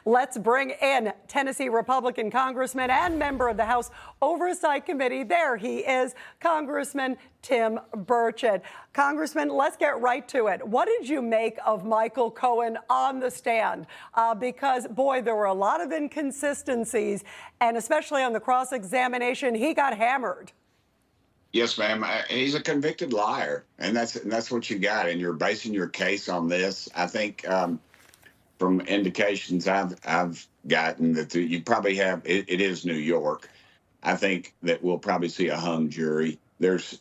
Let's bring in Tennessee Republican Congressman and member of the House Oversight Committee. There he is, Congressman Tim Burchett. Congressman, let's get right to it. What did you make of Michael Cohen on the stand? Because, boy, there were a lot of inconsistencies, and especially on the cross-examination, he got hammered. Yes, ma'am. He's a convicted liar, and that's what you got. And you're basing your case on this. I think from indications I've gotten that you probably have. It is New York. I think that we'll probably see a hung jury. There's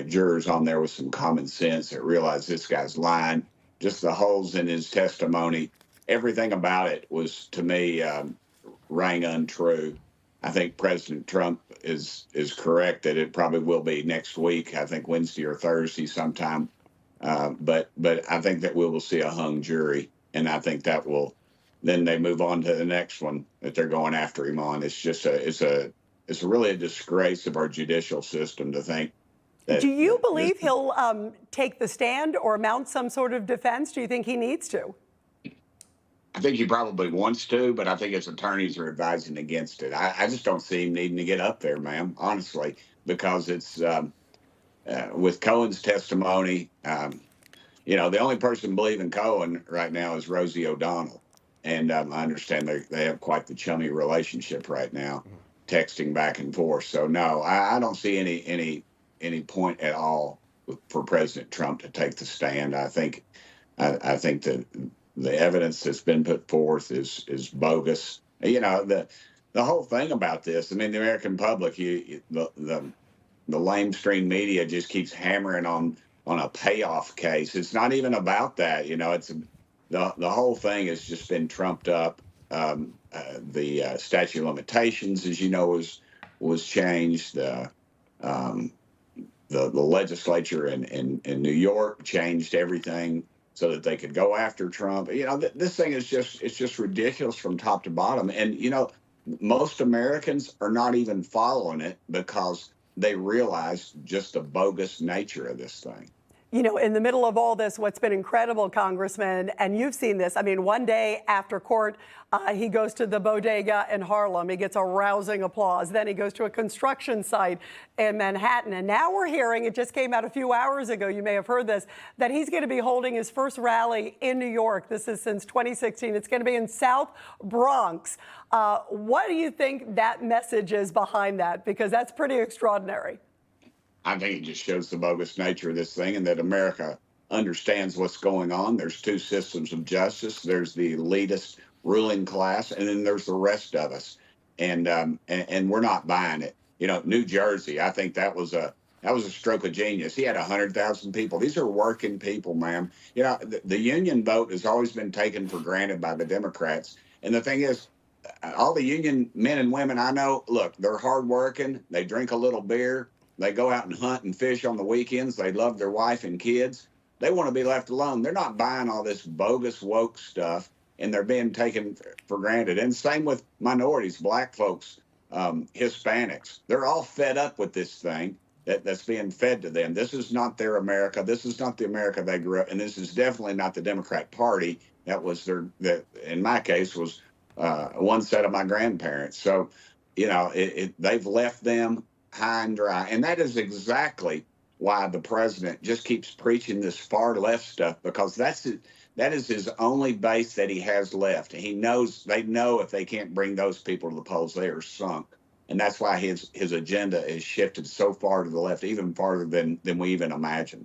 jurors on there with some common sense that realize this guy's lying. Just the holes in his testimony, everything about it was, to me, rang untrue. I think President Trump is correct that it probably will be next week. I think Wednesday or Thursday sometime. But I think that we will see a hung jury, and I think that will. Then they move on to the next one that they're going after him on. It's really a disgrace of our judicial system to think that. Do you believe he'll take the stand or mount some sort of defense? Do you think he needs to? I think he probably wants to, but I think his attorneys are advising against it. I just don't see him needing to get up there, ma'am, honestly, because it's with Cohen's testimony. The only person believing Cohen right now is Rosie O'Donnell. And I understand they have quite the chummy relationship right now, texting back and forth. So, no, I don't see any point at all for President Trump to take the stand. I think that the evidence that's been put forth is bogus. The whole thing about this, I mean, the American public, the lamestream media just keeps hammering on a payoff case. It's not even about that. It's the whole thing has just been trumped up. The statute of limitations, as you know, was changed. The legislature in New York changed everything so that they could go after Trump. This thing is just ridiculous from top to bottom. And, most Americans are not even following it because they realize just the bogus nature of this thing. In the middle of all this, what's been incredible, Congressman, and you've seen this, I mean, one day after court, he goes to the bodega in Harlem. He gets a rousing applause. Then he goes to a construction site in Manhattan. And now we're hearing, it just came out a few hours ago, you may have heard this, that he's going to be holding his first rally in New York. This is since 2016. It's going to be in South Bronx. What do you think that message is behind that? Because that's pretty extraordinary. I think it just shows the bogus nature of this thing and that America understands what's going on. There's two systems of justice. There's the elitist ruling class, and then there's the rest of us. And we're not buying it. New Jersey, I think that was a stroke of genius. He had 100,000 people. These are working people, ma'am. The union vote has always been taken for granted by the Democrats. And the thing is, all the union men and women I know, look, they're hardworking. They drink a little beer. They go out and hunt and fish on the weekends. They love their wife and kids. They want to be left alone. They're not buying all this bogus woke stuff, and they're being taken for granted. And same with minorities, black folks, Hispanics. They're all fed up with this thing that's being fed to them. This is not their America. This is not the America they grew up in. And this is definitely not the Democrat Party. That in my case, was one set of my grandparents. So, they've left them high and dry. And that is exactly why the president just keeps preaching this far left stuff, because that is his only base that he has left. They know if they can't bring those people to the polls, they are sunk. And that's why his agenda is shifted so far to the left, even farther than we even imagined.